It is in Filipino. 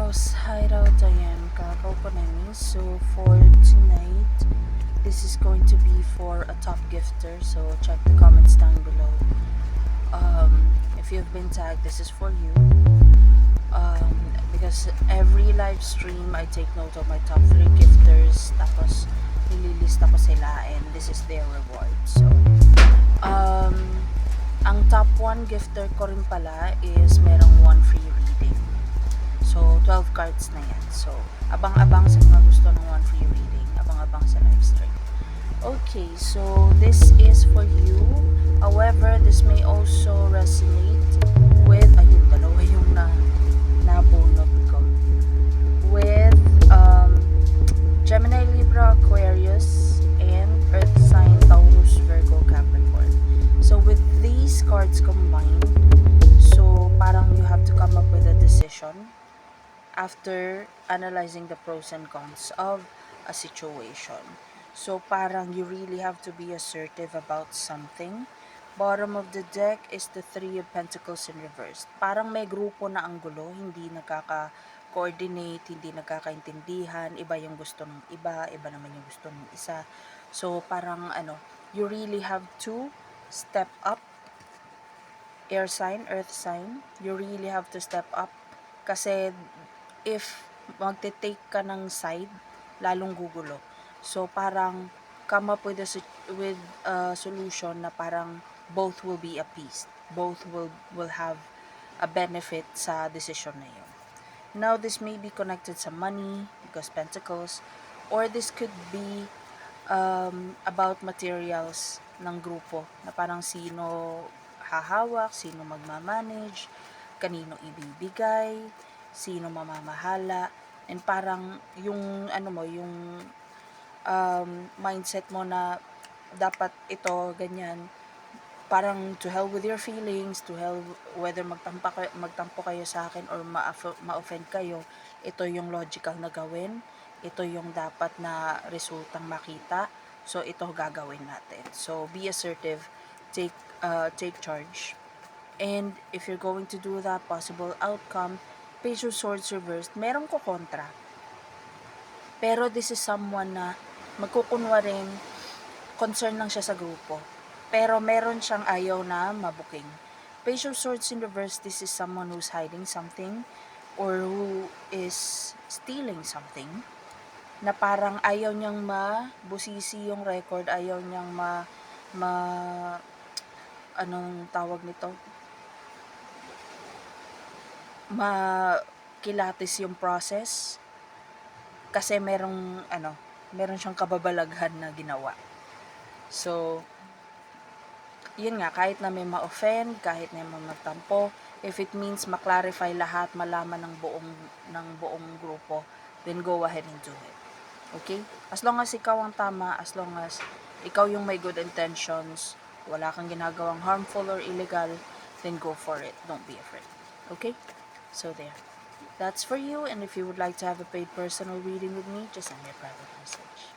House Hideout. I am Kakao Konami. So for tonight, this is going to be for a top gifter. So check the comments down below. If you've been tagged, this is for you. Because every live stream, I take note of my top 3 gifters. Tapos nililista ko sila and this is their reward. So ang top 1 gifter ko rin pala is merong 1 free reading. So, 12 cards na yan. So, abang-abang sa mga gusto ng 1 free reading. Abang-abang sa live stream. Okay, so this is for you. However, this may also resonate with, ayun, dalawa yung nabunot ko. With Gemini, Libra, Aquarius, and Earth sign, Taurus, Virgo, Capricorn. So, with these cards combined, so parang you have to come up with a decision after analyzing the pros and cons of a situation. So parang you really have to be assertive about something. Bottom of the deck is the 3 of Pentacles in reverse. Parang may grupo na ang gulo, hindi nakaka-coordinate, hindi nagkakaintindihan, iba yung gusto ng iba naman yung gusto ng isa. So parang you really have to step up. Air sign, earth sign, you really have to step up kasi if magte-take ka ng side, lalong gugulo. So parang come up with a solution na parang both will be appeased. Both will have a benefit sa decision na yun. Now this may be connected sa money because Pentacles, or this could be about materials ng grupo na parang sino hahawak, sino magmamanage, kanino ibibigay, sino mamamahala, and parang yung yung mindset mo na dapat ito ganyan, parang to hell with your feelings, to hell whether magtampo kayo sa akin or ma-offend kayo, ito yung logical na gawin, ito yung dapat na resultang makita, so ito gagawin natin. So be assertive, take charge. And if you're going to do that, possible outcome, Page of Swords reversed, meron ko kontra. Pero this is someone na magkukunwaring concern lang siya sa grupo. Pero meron siyang ayaw na mabuking. Page of Swords in reverse, this is someone who's hiding something or who is stealing something na parang ayaw niyang mabusisi yung record, ayaw niyang anong tawag nito? Makilatis yung process kasi meron siyang kababalaghan na ginawa. So, yun nga, kahit na may ma-offend, kahit na may magtampo, if it means ma-clarify lahat, malaman ng buong grupo, then go ahead and do it. Okay? As long as ikaw ang tama, as long as ikaw yung may good intentions, wala kang ginagawang harmful or illegal, then go for it. Don't be afraid. Okay? So there. That's for you, and if you would like to have a paid personal reading with me, just send me a private message.